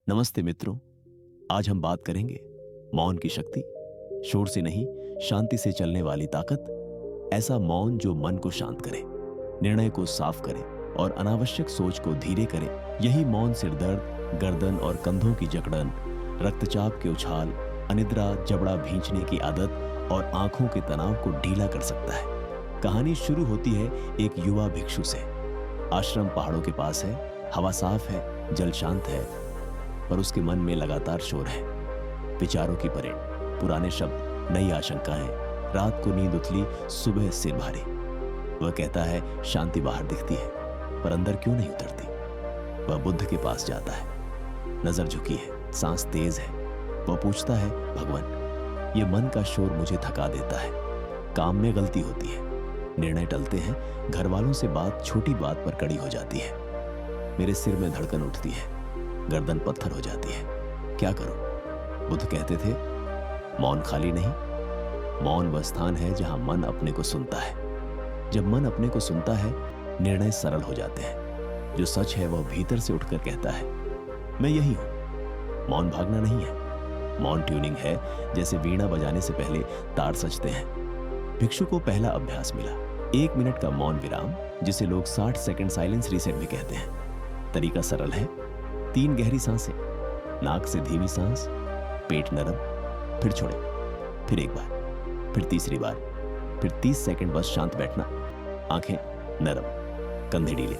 नमस्ते मित्रों। आज हम बात करेंगे मौन की शक्ति। शोर से नहीं, शांति से चलने वाली ताकत। ऐसा मौन जो मन को शांत करे, निर्णय को साफ करे और अनावश्यक सोच को धीरे करे। यही मौन सिरदर्द, गर्दन और कंधों की जकड़न, रक्तचाप के उछाल, अनिद्रा, जबड़ा भींचने की आदत और आंखों के तनाव को ढीला कर सकता है। कहानी शुरू होती है एक युवा भिक्षु से। आश्रम पहाड़ों के पास है, हवा साफ है, जल शांत है, पर उसके मन में लगातार शोर है। विचारों की परेड, पुराने शब्द, नई आशंकाएं, रात को नींद उथली, सुबह सिर भारी। वह कहता है शांति बाहर दिखती है, पर अंदर क्यों नहीं उतरती। वह बुद्ध के पास जाता है, नजर झुकी है, सांस तेज है। वह पूछता है, भगवान, ये मन का शोर मुझे थका देता है। काम में गलती होती है, निर्णय टलते हैं, घर वालों से बात छोटी बात पर कड़ी हो जाती है। मेरे सिर में धड़कन उठती है, गर्दन पत्थर हो जाती है, क्या करूं। बुद्ध कहते थे, मौन खाली नहीं, मौन वह स्थान है जहां मन अपने को सुनता है। जब मन अपने को सुनता है, निर्णय सरल हो जाते हैं। जो सच है वह भीतर से उठकर कहता है, मैं यही हूं। मौन भागना नहीं है, मौन ट्यूनिंग है। जैसे वीणा बजाने से पहले तार सजते हैं। भिक्षु को पहला अभ्यास मिला, 1 मिनट का मौन विराम, जिसे लोग 60 सेकंड साइलेंस रीसेट भी कहते हैं। तरीका सरल है, 3 गहरी सांसें, नाक से धीमी सांस, पेट नरम, फिर छोड़े, फिर एक बार, फिर तीसरी बार, फिर 30 सेकंड बस शांत बैठना, आंखें नरम, कंधे ढीले।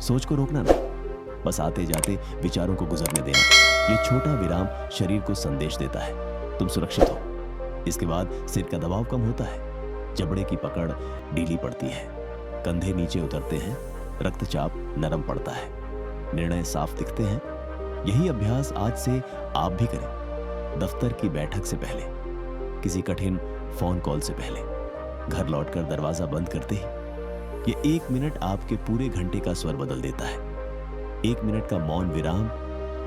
सोच को रोकना नहीं, बस आते जाते विचारों को गुजरने देना। यह छोटा विराम शरीर को संदेश देता है, तुम सुरक्षित हो। इसके बाद सिर का दबाव कम होता है, जबड़े की पकड़ ढीली पड़ती है, कंधे नीचे उतरते हैं, रक्तचाप नरम पड़ता है, निर्णय साफ दिखते हैं। यही अभ्यास आज से आप भी करें। दफ्तर की बैठक से पहले, किसी कठिन फोन कॉल से पहले, घर लौटकर दरवाजा बंद करते ही। ये 1 मिनट आपके पूरे घंटे का स्वर बदल देता है। 1 मिनट का मौन विराम,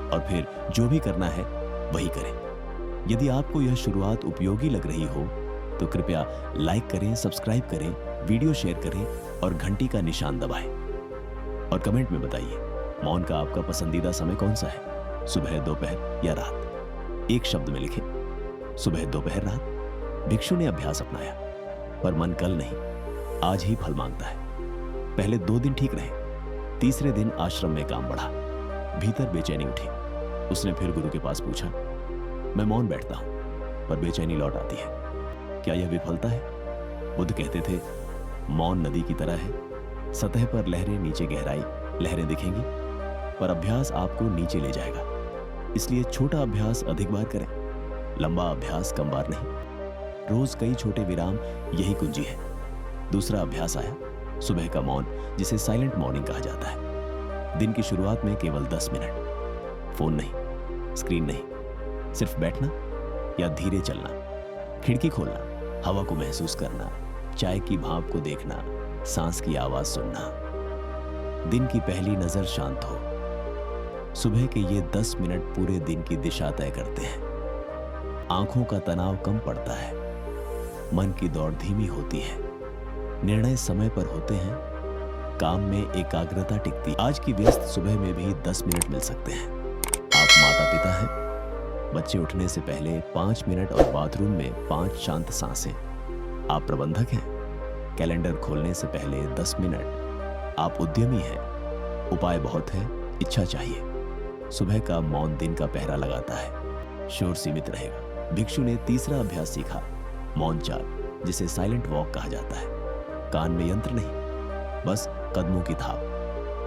और फिर जो भी करना है वही करें। यदि आपको यह शुरुआत उपयोगी लग रही हो तो कृपया लाइक करें, सब्सक्राइब करें, वीडियो शेयर करें और घंटी का निशान दबाएं। और कमेंट में बताइए, मौन का आपका पसंदीदा समय कौन सा है, सुबह, दोपहर या रात। एक शब्द में लिखें, सुबह, दोपहर, रात। भिक्षु ने अभ्यास अपनाया, पर मन कल नहीं, आज ही फल मांगता है। पहले 2 दिन ठीक रहे, तीसरे दिन आश्रम में काम बढ़ा, भीतर बेचैनी उठी। उसने फिर गुरु के पास पूछा, मैं मौन बैठता हूं, पर बेचैनी लौट आती है, क्या यह विफलता है। बुद्ध कहते थे, मौन नदी की तरह है, सतह पर लहरें, नीचे गहराई। लहरें दिखेंगी, पर अभ्यास आपको नीचे ले जाएगा। इसलिए छोटा अभ्यास अधिक बार करें, लंबा अभ्यास कम बार नहीं। रोज कई छोटे विराम, यही कुंजी है। दूसरा अभ्यास आया, सुबह का मौन, जिसे साइलेंट मॉर्निंग कहा जाता है। दिन की शुरुआत में केवल 10 मिनट, फोन नहीं, स्क्रीन नहीं, सिर्फ बैठना या धीरे चलना, खिड़की खोलना, हवा को महसूस करना, चाय की भाप को देखना, सांस की आवाज सुनना। दिन की पहली नजर शांत हो। सुबह के ये 10 मिनट पूरे दिन की दिशा तय करते हैं। आंखों का तनाव कम पड़ता है, मन की दौड़ धीमी होती है, निर्णय समय पर होते हैं, काम में एकाग्रता टिकती। आज की व्यस्त सुबह में भी 10 मिनट मिल सकते हैं। आप माता पिता हैं, बच्चे उठने से पहले 5 मिनट और बाथरूम में 5 शांत सांसें। आप प्रबंधक हैं, कैलेंडर खोलने से पहले 10 मिनट। आप उद्यमी हैं, उपाय बहुत है, इच्छा चाहिए। सुबह का मौन दिन का पहरा लगाता है, शोर सीमित रहेगा। भिक्षु ने तीसरा अभ्यास सीखा, मौन चाल, जिसे साइलेंट वॉक कहा जाता है। कान में यंत्र नहीं, बस कदमों की थाप,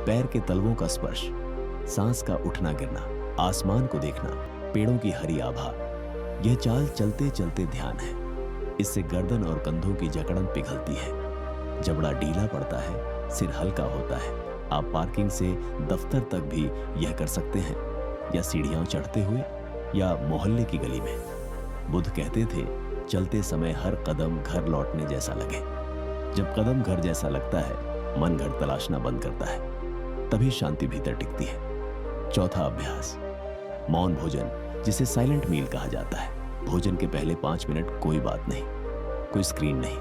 पैर के तलवों का स्पर्श, सांस का उठना गिरना, आसमान को देखना, पेड़ों की हरी आभा। यह चाल चलते चलते ध्यान है। इससे गर्दन और कंधों की जकड़न पिघलती है, जबड़ा ढीला पड़ता है, सिर हल्का होता है। आप पार्किंग से दफ्तर तक भी यह कर सकते हैं, या सीढ़ियां चढ़ते हुए, या मोहल्ले की गली में। बुद्ध कहते थे, चलते समय हर कदम घर लौटने जैसा लगे। जब कदम घर जैसा लगता है, मन घर तलाशना बंद करता है, तभी शांति भीतर टिकती है। चौथा अभ्यास, मौन भोजन, जिसे साइलेंट मील कहा जाता है। भोजन के पहले 5 मिनट कोई बात नहीं, कोई स्क्रीन नहीं,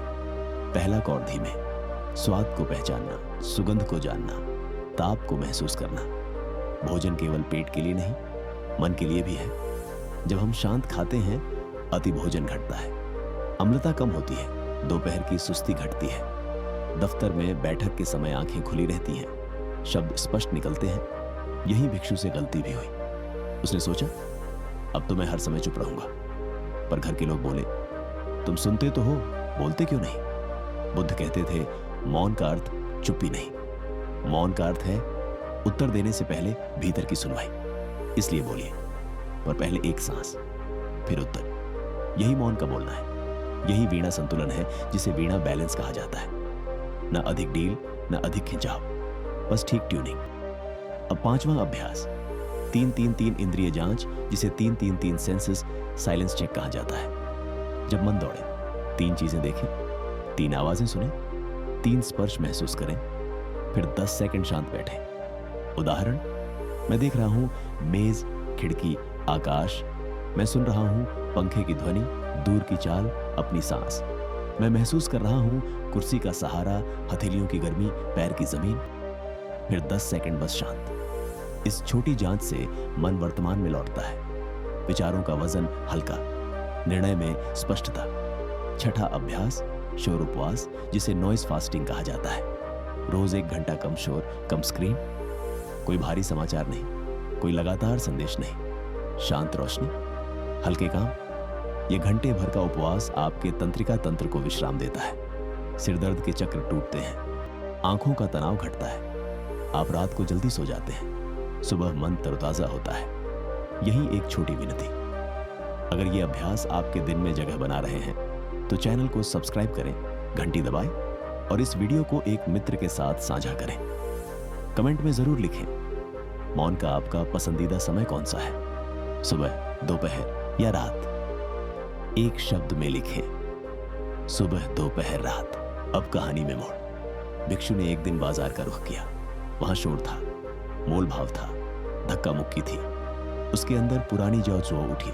पहला कौर धीमे, स्वाद को पहचानना, सुगंध को जानना, ताप को महसूस करना। भोजन केवल पेट के लिए नहीं, मन के लिए भी है। जब हम शांत खाते हैं, अति भोजन घटता है, अम्लता कम होती है, दोपहर की सुस्ती घटती है, दफ्तर में बैठक के समय आंखें खुली रहती हैं, शब्द स्पष्ट निकलते हैं। यही भिक्षु से गलती भी हुई। उसने सोचा, अब तो मैं हर समय चुप रहूंगा। पर घर के लोग बोले, तुम सुनते तो हो, बोलते क्यों नहीं? बुद्ध कहते थे, मौन का अर्थ चुप्पी नहीं, मौन का अर्थ है उत्तर देने से पहले भीतर की सुनवाई। इसलिए बोलिए, पर पहले एक सांस, फिर उत्तर। यही मौन का बोलना है। यही वीणा संतुलन है, जिसे वीणा बैलेंस कहा जाता है। न अधिक डील, न अधिक खिंचाव, बस ठीक ट्यूनिंग। अब पांचवा अभ्यास, 3-3-3 इंद्रिय जांच, जिसे 3-3-3 सेंसेस साइलेंस चेक कहा जाता है। जब मन दौड़े, 3 चीजें देखें, 3 आवाजें सुने, 3 स्पर्श महसूस करें, फिर 10 सेकंड शांत बैठे। उदाहरण, मैं देख रहा हूं मेज, खिड़की, आकाश। मैं सुन रहा हूं पंखे की ध्वनि, दूर की चाल, अपनी सांस। मैं महसूस कर रहा हूं कुर्सी का सहारा, हथेलियों की गर्मी, पैर की जमीन। फिर 10 सेकंड बस शांत। इस छोटी जांच से मन वर्तमान में लौटता है, विचारों का वजन हल्का, निर्णय में स्पष्टता। छठा अभ्यास, शोर उपवास, जिसे नॉइज फास्टिंग कहा जाता है। रोज 1 घंटा कम शोर, कम स्क्रीन, कोई भारी समाचार नहीं, कोई लगातार संदेश नहीं, शांत रोशनी, हल्के काम। ये घंटे भर का उपवास आपके तंत्रिका तंत्र को विश्राम देता है। सिरदर्द के चक्र टूटते हैं, आंखों का तनाव घटता है, आप रात को जल्दी सो जाते हैं, सुबह मन तरोताजा होता है। यही एक छोटी विनती। अगर ये अभ्यास आपके दिन में जगह बना रहे हैं तो चैनल को सब्सक्राइब करें, घंटी दबाएं और इस वीडियो को एक मित्र के साथ साझा करें। कमेंट में जरूर लिखें, मौन का आपका पसंदीदा समय कौन सा है, सुबह, दोपहर या रात? एक शब्द में लिखें, सुबह, दोपहर, रात। अब कहानी में मोड़। भिक्षु ने एक दिन बाजार का रुख किया। वहां शोर था, मोल भाव था, धक्का मुक्की थी। उसके अंदर पुरानी जौ उठी।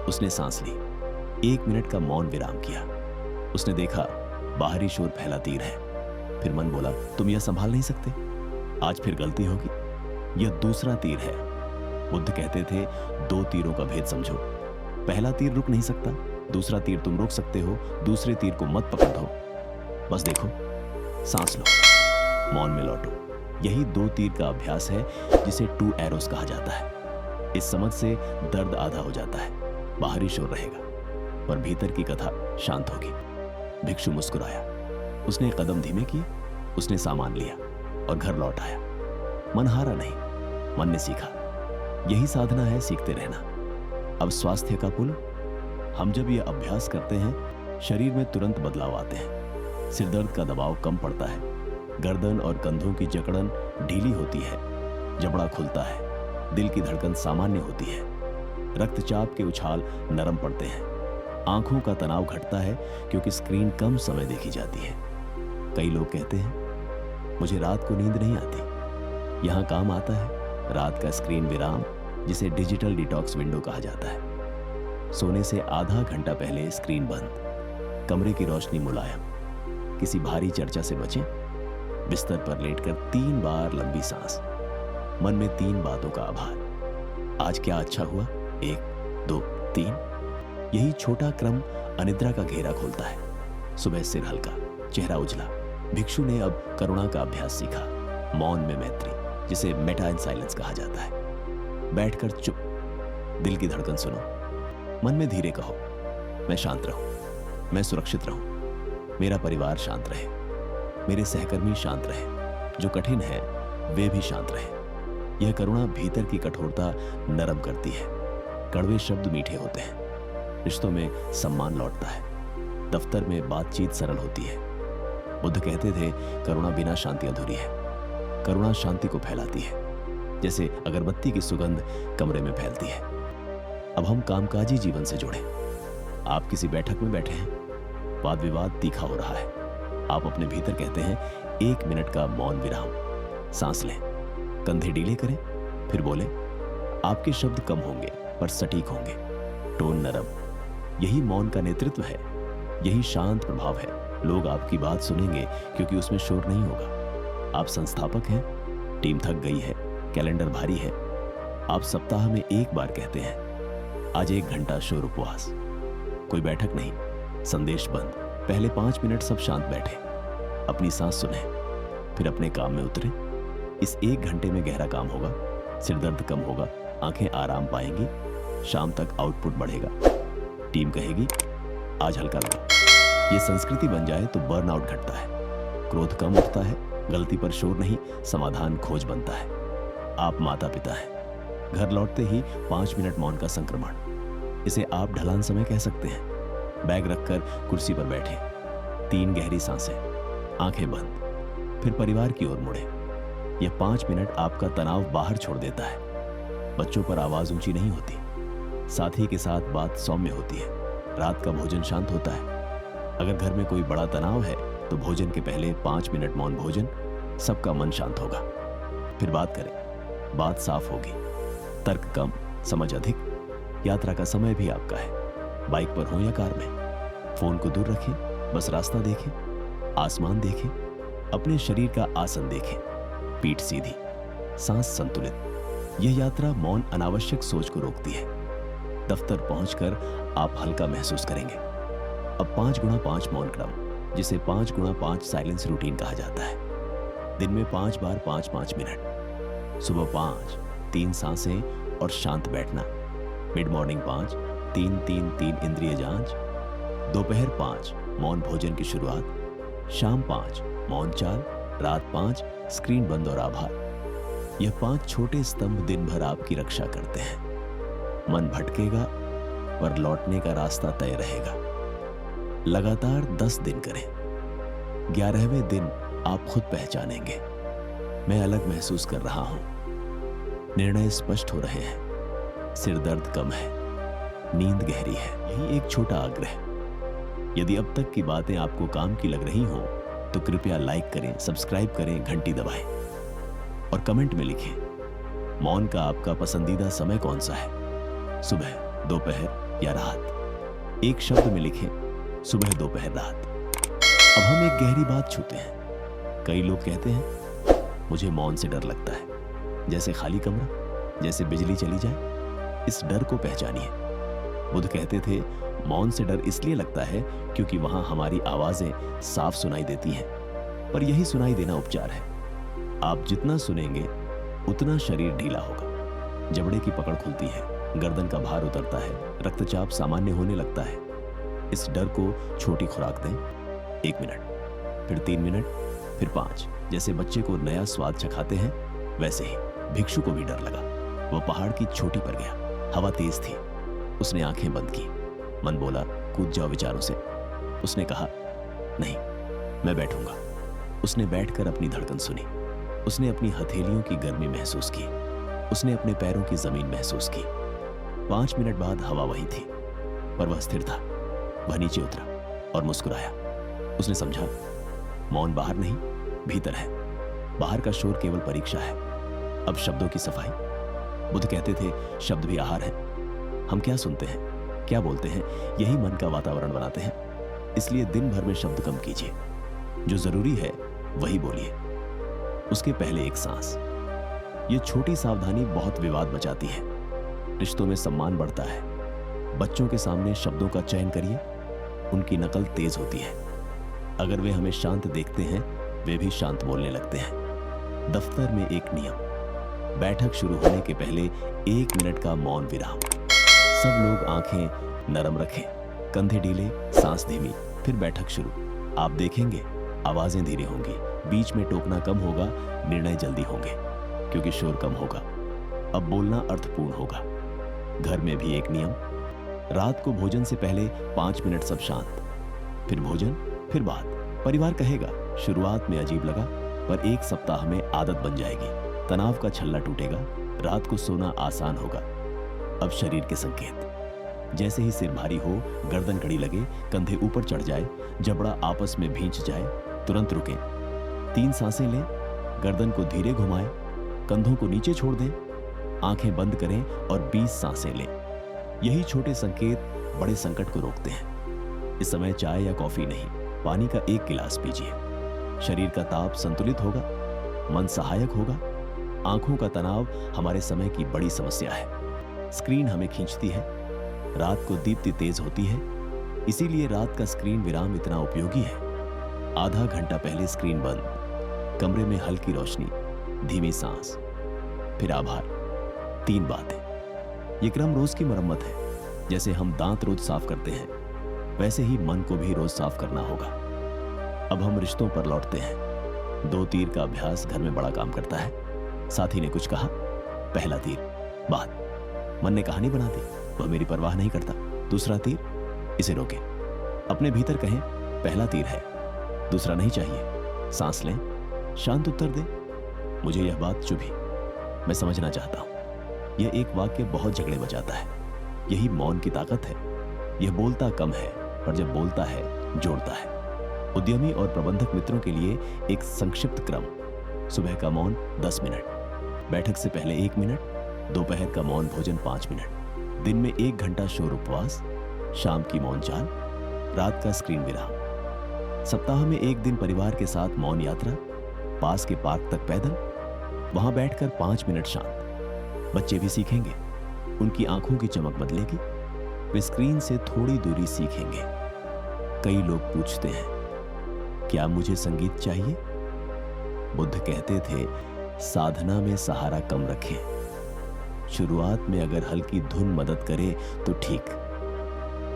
उसने सांस ली, 1 मिनट का मौन विराम किया। उसने देखा बाहरी शोर फैला तीर है। फिर मन बोला, तुम यह संभाल नहीं सकते, आज फिर गलती होगी। यह दूसरा तीर है। बुद्ध कहते थे, 2 तीरों का भेद समझो। पहला तीर रुक नहीं सकता, दूसरा तीर तुम रोक सकते हो, दूसरे तीर को मत पकड़ दो। बस देखो, सांस लो, मौन में लौटो। यही 2 तीर का अभ्यास है, जिसे 2 एरोस कहा जाता है। इस समझ से दर्द आधा हो जाता है, बाहरी शोर रहेगा पर भीतर की कथा शांत होगी। भिक्षु मुस्कुराया। उसने कदम धीमे किए, उसने सामान लिया और घर लौट आया। मन हारा नहीं, मन ने सीखा। यही साधना है, सीखते रहना। अब स्वास्थ्य का पुल। हम जब यह अभ्यास करते हैं, शरीर में तुरंत बदलाव आते हैं। सिरदर्द का दबाव कम पड़ता है, गर्दन और कंधों की जकड़न ढीली होती है, जबड़ा खुलता है, दिल की धड़कन सामान्य होती है, रक्तचाप के उछाल नरम पड़ते हैं, आंखों का तनाव घटता है क्योंकि स्क्रीन कम समय देखी जाती है। कई लोग कहते हैं, मुझे रात को नींद नहीं आती। यहां काम आता है रात का स्क्रीन विराम, जिसे डिजिटल डिटॉक्स विंडो कहा जाता है। सोने से आधा घंटा पहले स्क्रीन बंद, कमरे की रोशनी मुलायम, किसी भारी चर्चा से बचें, बिस्तर पर लेटकर 3 बार लंबी सांस, मन में 3 बातों का आभार। आज क्या अच्छा हुआ, 1, 2, 3। यही छोटा क्रम अनिद्रा का घेरा खोलता है। सुबह सिर हल्का, चेहरा उजला। भिक्षु ने अब करुणा का अभ्यास सीखा, मौन में मैत्री, जिसे मेटा इन साइलेंस कहा जाता है। बैठकर चुप, दिल की धड़कन सुनो, मन में धीरे कहो, मैं शांत रहूं, मैं सुरक्षित रहूं, मेरा परिवार शांत रहे, मेरे सहकर्मी शांत रहे, जो कठिन है वे भी शांत रहे। यह करुणा भीतर की कठोरता नरम करती है। कड़वे शब्द मीठे होते हैं, रिश्तों में सम्मान लौटता है, दफ्तर में बातचीत सरल होती है। बुद्ध कहते थे, करुणा बिना शांति अधूरी है। करुणा शांति को फैलाती है, जैसे अगरबत्ती की सुगंध कमरे में फैलती है। अब हम कामकाजी जीवन से जुड़े। आप किसी बैठक में बैठे हैं, वाद विवाद तीखा हो रहा है। आप अपने भीतर कहते हैं, 1 मिनट का मौन विराम, सांस लें, कंधे ढीले करें, फिर बोले। आपके शब्द कम होंगे पर सटीक होंगे, टोन नरम। यही मौन का नेतृत्व है, यही शांत प्रभाव है। लोग आपकी बात सुनेंगे क्योंकि उसमें शोर नहीं होगा। आप संस्थापक हैं, टीम थक गई है, कैलेंडर भारी है, आप सप्ताह में एक बार कहते हैं, आज 1 घंटा शोर उपवास, कोई बैठक नहीं, संदेश बंद। पहले 5 मिनट सब शांत बैठे, अपनी सांस सुने, फिर अपने काम में उतरे। इस 1 घंटे में गहरा काम होगा, सिरदर्द कम होगा, आंखें आराम पाएंगी, शाम तक आउटपुट बढ़ेगा, टीम कहेगी आज हल्का लगा। ये संस्कृति बन जाए तो बर्नआउट घटता है, क्रोध कम उठता है, गलती पर शोर नहीं, समाधान खोज बनता है। आप माता पिता हैं, घर लौटते ही 5 मिनट मौन का संक्रमण, इसे आप ढलान समय कह सकते हैं। बैग रखकर कुर्सी पर बैठे, 3 गहरी सांसें, आंखें बंद, फिर परिवार की ओर मुड़े। यह 5 मिनट आपका तनाव बाहर छोड़ देता है। बच्चों पर आवाज ऊंची नहीं होती, साथी के साथ बात सौम्य होती है, रात का भोजन शांत होता है। अगर घर में कोई बड़ा तनाव है तो भोजन के पहले 5 मिनट मौन भोजन, सबका मन शांत होगा। फिर बात करें, बात साफ होगी, तर्क कम, समझ अधिक। यात्रा का समय भी आपका है, बाइक पर हो या कार में। फोन को दूर रखें, बस रास्ता देखें, आसमान देखें, अपने शरीर का आसन देखें, पीठ सीधी, सांस संतुलित। यह यात्रा मौन अनावश्यक सोच को रोकती है। दफ्तर पहुंचकर आप हल्का महसूस करेंगे। अब 5x5 मौन क्रम, जिसे 5x5 साइलेंस रूटीन कहा जाता है। दिन में 5 बार 5-5 मिनट, सुबह 5, 3 सांसें और शांत बैठना, मिड मॉर्निंग 5, 3-3-3 इंद्रिय जांच, दोपहर 5 मौन भोजन की शुरुआत, शाम 5 मौन चाल, रात 5 स्क्रीन बंद और आभार। यह 5 छोटे स्तंभ दिन भर आपकी रक्षा करते हैं। मन भटकेगा पर लौटने का रास्ता तय रहेगा। लगातार 10 दिन करें। 11वें दिन आप खुद पहचानेंगे, मैं अलग महसूस कर रहा हूं, निर्णय स्पष्ट हो रहे हैं, सिर दर्द कम है, नींद गहरी है। यही एक छोटा आग्रह, यदि अब तक की बातें आपको काम की लग रही हो तो कृपया लाइक करें, सब्सक्राइब करें, घंटी दबाएं और कमेंट में लिखें मौन का आपका पसंदीदा समय कौन सा है, सुबह, दोपहर या रात। एक शब्द में लिखें, सुबह, दोपहर, रात। अब हम एक गहरी बात छूते हैं। कई लोग कहते हैं मुझे मौन से डर लगता है, जैसे खाली कमरा, जैसे बिजली चली जाए। इस डर को पहचानिए। बुद्ध कहते थे मौन से डर इसलिए लगता है क्योंकि वहां हमारी आवाजें साफ सुनाई देती हैं, पर यही सुनाई देना उपचार है। आप जितना सुनेंगे उतना शरीर ढीला होगा, जबड़े की पकड़ खुलती है, गर्दन का भार उतरता है, रक्तचाप सामान्य होने लगता है। इस डर को छोटी खुराक दें, 1 मिनट, फिर 3 मिनट, फिर 5। जैसे बच्चे को नया स्वाद चखाते हैं, वैसे ही भिक्षु को भी डर लगा। वह पहाड़ की चोटी पर गया, हवा तेज थी, उसने आंखें बंद की। मन बोला कूद जाओ विचारों से। उसने कहा नहीं, मैं बैठूंगा। उसने बैठकर अपनी धड़कन सुनी, उसने अपनी हथेलियों की गर्मी महसूस की, उसने अपने पैरों की जमीन महसूस की। 5 मिनट बाद हवा वही थी, पर वह स्थिर था। वह नीचे उतरा और मुस्कुराया। उसने समझा मौन बाहर नहीं, भीतर है। बाहर का शोर केवल परीक्षा है, अब शब्दों की सफाई। बुद्ध कहते थे शब्द भी आहार है। हम क्या सुनते हैं, क्या बोलते हैं, यही मन का वातावरण बनाते हैं। इसलिए दिन भर में शब्द कम कीजिए, जो जरूरी है वही बोलिए। उसके पहले एक सांस। ये छोटी सावधानी बहुत विवाद बचाती है, रिश्तों में सम्मान बढ़ता है। बच्चों के सामने शब्दों का चयन करिए, उनकी नकल तेज होती है। अगर वे हमें शांत देखते हैं, वे भी शांत बोलने लगते हैं। दफ्तर में एक नियम, बैठक शुरू होने के पहले 1 मिनट का मौन विराम। सब लोग आंखें नरम रखें, कंधे ढीले, सांस धीमी, फिर बैठक शुरू। आप देखेंगे आवाजें धीरे होंगी, बीच में टोकना कम होगा, निर्णय जल्दी होंगे क्योंकि शोर कम होगा। अब बोलना अर्थपूर्ण होगा। घर में भी एक नियम, रात को भोजन से पहले 5 मिनट सब शांत, फिर भोजन, फिर बात। परिवार कहेगा शुरुआत में अजीब लगा, पर 1 सप्ताह में आदत बन जाएगी। तनाव का छल्ला टूटेगा, रात को सोना आसान होगा। अब शरीर के संकेत, जैसे ही सिर भारी हो, गर्दन कड़ी लगे, कंधे ऊपर चढ़ जाए, जबड़ा आपस में भींच जाए, तुरंत रुकें। 3 सांसें लें, गर्दन को धीरे घुमाएं, कंधों को नीचे छोड़ दें, आंखें बंद करें और 20 सांसें लें। यही छोटे संकेत बड़े संकट को रोकते हैं। इस समय चाय या कॉफी नहीं, पानी का 1 गिलास पीजिए। शरीर का ताप संतुलित होगा, मन सहायक होगा, आंखों का तनाव हमारे समय की बड़ी समस्या है। स्क्रीन हमें खींचती है, रात को दीप्ति तेज होती है, इसीलिए रात का स्क्रीन विराम इतना उपयोगी है। आधा घंटा पहले स्क्रीन बंद, कमरे में हल्की रोशनी, धीमी सांस, फिर आभार। 3 बातें। ये क्रम रोज की मरम्मत है। जैसे हम दांत रोज साफ करते हैं, वैसे ही मन को भी रोज साफ करना होगा। अब हम रिश्तों पर लौटते हैं। 2 तीर का अभ्यास घर में बड़ा काम करता है। साथी ने कुछ कहा, पहला तीर, बात। मन ने कहानी बना दी, वह मेरी परवाह नहीं करता। दूसरा तीर, इसे रोके। अपने भीतर कहें, पहला तीर है, दूसरा नहीं चाहिए। सांस लें, शांत उत्तर दें, मुझे यह बात चुभी, मैं समझना चाहता हूं। यह एक वाक्य बहुत झगड़े बचाता है। यही मौन की ताकत है। यह बोलता कम है, पर जब बोलता है जोड़ता है। उद्यमी और प्रबंधक मित्रों के लिए एक संक्षिप्त क्रम। सुबह का मौन 10 मिनट, बैठक से पहले 1 मिनट, दोपहर का मौन भोजन 5 मिनट, दिन में 1 घंटा शोर उपवास, शाम की मौन चाल, रात का स्क्रीन विराम। सप्ताह में 1 दिन परिवार के साथ मौन यात्रा, पास के पार्क तक पैदल, वहां बैठकर 5 मिनट शांत। बच्चे भी सीखेंगे, उनकी आंखों की चमक बदलेगी, वे स्क्रीन से थोड़ी दूरी सीखेंगे। कई लोग पूछते हैं, क्या मुझे संगीत चाहिए? बुद्ध कहते थे, साधना में सहारा कम रखें। शुरुआत में अगर हल्की धुन मदद करे तो ठीक,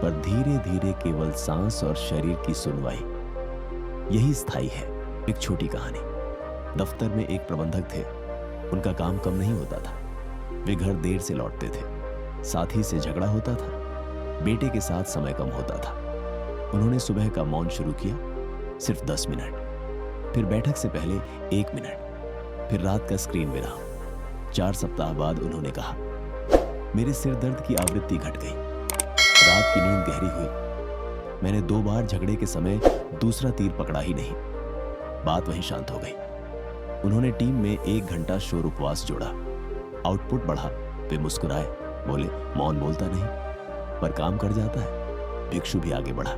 पर धीरे धीरे केवल सांस और शरीर की सुनवाई, यही स्थायी है। एक छोटी कहानी। दफ्तर में एक प्रबंधक थे। उनका काम कम नहीं होता था। वे घर देर से लौटते थे, साथी से झगड़ा होता था, बेटे के साथ समय कम होता था। उन्होंने सुबह का मौन शुरू किया, सिर्फ 10 मिनट, फिर बैठक से पहले 1 मिनट, फिर रात का स्क्रीन विराम। 4 सप्ताह बाद उन्होंने कहा, मेरे सिर दर्द की आवृत्ति घट गई, रात की नींद गहरी हुई, मैंने 2 बार झगड़े के समय दूसरा तीर पकड़ा ही नहीं। बात वहीं शांत हो गई। उन्होंने टीम में 1 घंटा शोर उपवास जोड़ा, आउटपुट बढ़ा। वे मुस्कुराए, बोले, मौन बोलता नहीं, पर काम कर जाता है। भिक्षु भी आगे बढ़ा,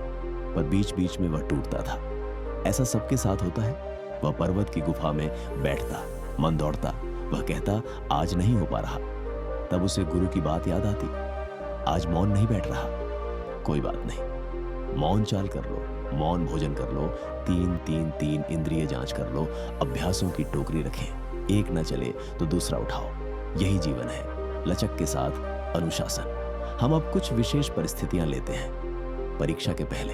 पर बीच बीच में वह टूटता था। ऐसा सबके साथ होता है। वह पर्वत की गुफा में बैठता, मन दौड़ता, वह कहता, आज नहीं हो पा रहा। तब उसे गुरु की बात याद आती, आज मौन नहीं बैठ रहा, कोई बात नहीं, मौन चाल कर लो, मौन भोजन कर लो, 3-3-3 इंद्रिय जांच कर लो, अभ्यासों की टोकरी रखें, एक न चले तो दूसरा उठाओ। यही जीवन है, लचक के साथ अनुशासन। हम अब कुछ विशेष परिस्थितियां लेते हैं। परीक्षा के पहले,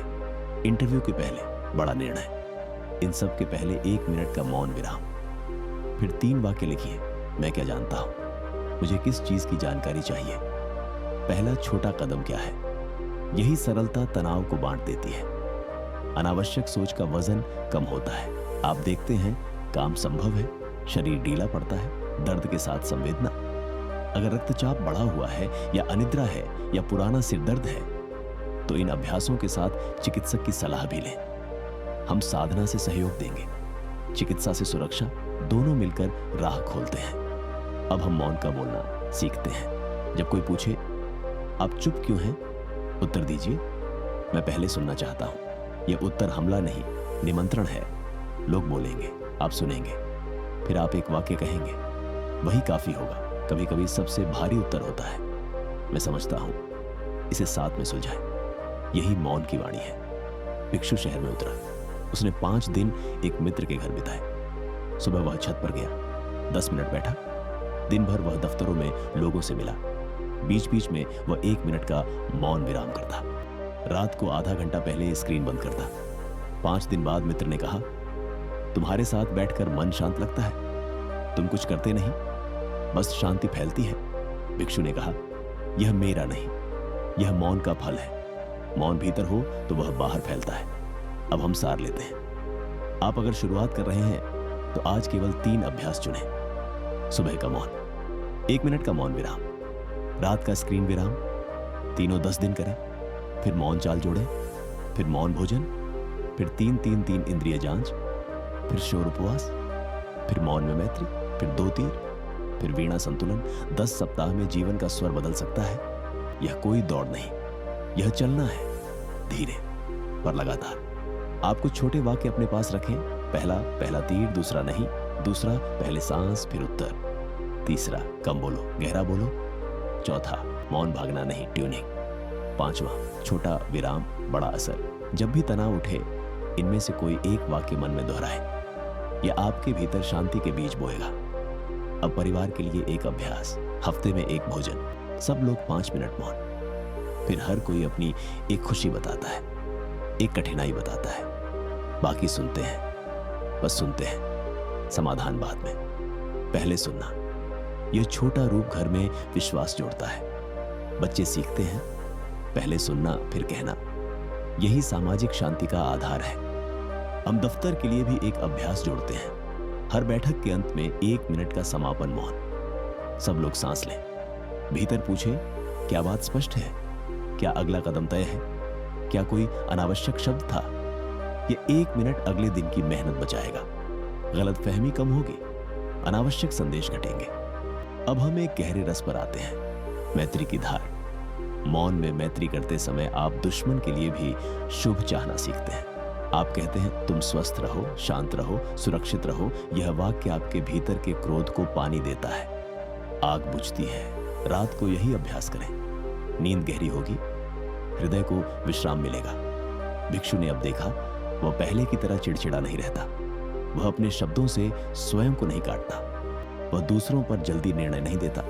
इंटरव्यू के पहले, बड़ा निर्णय। इन सब के पहले 1 मिनट का मौन विराम। फिर 3 वाक्य लिखिए, मैं क्या जानता हूं, मुझे किस चीज की जानकारी चाहिए, पहला छोटा कदम क्या है। यही सरलता तनाव को बांट देती है। अनावश्यक सोच का वजन कम होता है। आप देखते हैं, काम संभव है, शरीर ढीला पड़ता है, दर्द के साथ संवेदना। अगर रक्तचाप बढ़ा हुआ है या अनिद्रा है या पुराना सिर दर्द है, तो इन अभ्यासों के साथ चिकित्सक की सलाह भी लें। हम साधना से सहयोग देंगे, चिकित्सा से सुरक्षा, दोनों मिलकर राह खोलते हैं। अब हम मौन का बोलना सीखते हैं। जब कोई पूछे, आप चुप क्यों हैं, उत्तर दीजिए, मैं पहले सुनना चाहता हूं। यह उत्तर हमला नहीं, निमंत्रण है। लोग बोलेंगे, आप सुनेंगे, फिर आप एक वाक्य कहेंगे, वही काफी होगा। कभी कभी सबसे भारी उत्तर होता है, मैं समझता हूं, इसे साथ में सुलझाएं। यही मौन की वाणी है। भिक्षु शहर में उतरा। उसने 5 दिन एक मित्र के घर बिताए। सुबह वह छत पर गया, 10 मिनट बैठा। दिन भर वह दफ्तरों में लोगों से मिला। बीच बीच में वह 1 मिनट का मौन विराम करता। रात को आधा घंटा पहले स्क्रीन बंद करता। 5 दिन बाद मित्र ने कहा, तुम्हारे साथ बैठकर मन शांत लगता है, तुम कुछ करते नहीं, बस शांति फैलती है। भिक्षु ने कहा, यह मेरा नहीं, यह मौन का फल है। मौन भीतर हो तो वह बाहर फैलता है। अब हम सार लेते हैं। आप अगर शुरुआत कर रहे हैं तो आज केवल 3 अभ्यास चुनें। सुबह का मौन, 1 मिनट का मौन विराम, रात का स्क्रीन विराम, तीनों 10 दिन करें। फिर मौन चाल जोड़ें, फिर मौन भोजन, फिर 3-3-3 इंद्रिय जांच, फिर शोर उपवास, फिर मौन में मैत्री, फिर 2 तीर, फिर वीणा संतुलन। 10 सप्ताह में जीवन का स्वर बदल सकता है। यह कोई दौड़ नहीं, यह चलना है, धीरे पर लगातार। आप कुछ छोटे वाक्य अपने पास रखें। पहला तीर, दूसरा नहीं, दूसरा पहले सांस फिर उत्तर, तीसरा, कम बोलो, गहरा बोलो। चौथा, मौन भागना नहीं, ट्यूनिंग। पांचवा, छोटा विराम, बड़ा असर। जब भी तनाव उठे, इनमें से कोई एक वाक्य मन में दोहराए। यह आपके भीतर शांति के बीज बोएगा। अब परिवार के लिए एक अभ्यास, हफ्ते में एक भोजन, सब लोग 5 मिनट मौन। फिर हर कोई अपनी एक खुशी बताता है, एक कठिनाई बताता है, बाकी सुनते हैं, बस सुनते हैं, समाधान बाद में। पहले सुनना। यह छोटा रूप घर में विश्वास जोड़ता है। बच्चे सीखते हैं, पहले सुनना फिर कहना। यही सामाजिक शांति का आधार है। हम दफ्तर के लिए भी एक अभ्यास जोड़ते हैं। हर बैठक के अंत में 1 मिनट का समापन मौन। सब लोग सांस लें, भीतर पूछें, क्या बात स्पष्ट है? क्या अगला कदम तय है? क्या कोई अनावश्यक शब्द था? यह 1 मिनट अगले दिन की मेहनत बचाएगा। गलतफहमी कम होगी, अनावश्यक संदेश घटेंगे। अब हम एक गहरे रस पर आते हैं, मैत्री की धार। मौन में मैत्री करते समय आप दुश्मन के लिए भी शुभ चाहना सीखते हैं। आप कहते हैं, तुम स्वस्थ रहो, शांत रहो, सुरक्षित रहो। यह वाक्य आपके भीतर के क्रोध को पानी देता है। आग बुझती है। रात को यही अभ्यास करें। नींद गहरी होगी, हृदय को विश्राम मिलेगा। भिक्षु ने अब देखा, वह पहले की तरह चिड़चिड़ा नहीं रहता। वह अपने शब्दों से स्वयं को नहीं काटता। वह दूसरों पर जल्दी निर्णय नहीं देता।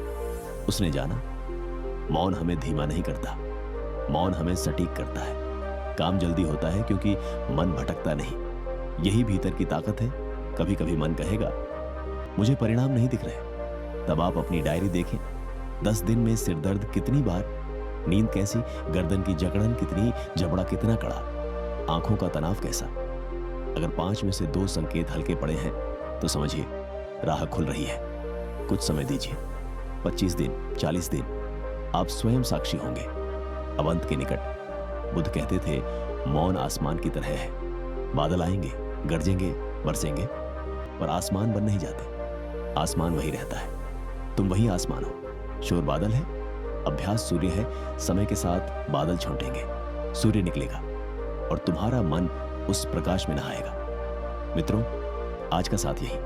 उसने जाना, मौन हमें धीमा नहीं करता, मौन हमें सटीक करता है। काम जल्दी होता है क्योंकि मन भटकता नहीं। यही भीतर की ताकत है। कभी कभी मन कहेगा, मुझे परिणाम नहीं दिख रहे। तब आप अपनी डायरी देखें। 10 दिन में सिरदर्द कितनी बार, नींद कैसी, गर्दन की जकड़न कितनी, जबड़ा कितना कड़ा, आंखों का तनाव कैसा। अगर 5 में से 2 संकेत हल्के पड़े हैं तो समझिए राह खुल रही है। कुछ समय दीजिए, 25 दिन, 40 दिन, आप स्वयं साक्षी होंगे। अब अंत के निकट। बुद्ध कहते थे, मौन आसमान की तरह है। बादल आएंगे, गरजेंगे, बरसेंगे, पर आसमान बन नहीं जाते। आसमान वही रहता है। तुम वही आसमान हो। शोर बादल है, अभ्यास सूर्य है। समय के साथ बादल छूटेंगे, सूर्य निकलेगा और तुम्हारा मन उस प्रकाश में नहाएगा। मित्रों, आज का साथ यही।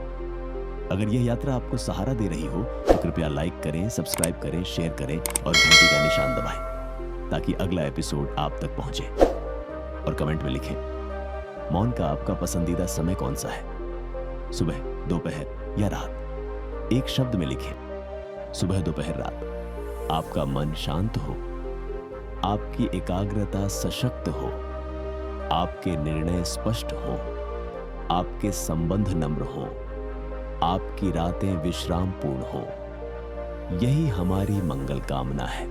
अगर यह यात्रा आपको सहारा दे रही हो तो कृपया लाइक करें, सब्सक्राइब करें, शेयर करें और घंटी का निशान दबाएं ताकि अगला एपिसोड आप तक पहुंचे। और कमेंट में लिखें, मौन का आपका पसंदीदा समय कौन सा है? सुबह, दोपहर या रात? एक शब्द में लिखें, सुबह, दोपहर, रात। आपका मन शांत हो, आपकी एकाग्रता सशक्त हो, आपके निर्णय स्पष्ट हो, आपके संबंध नम्र हो, आपकी रातें विश्रामपूर्ण हो। यही हमारी मंगल कामना है।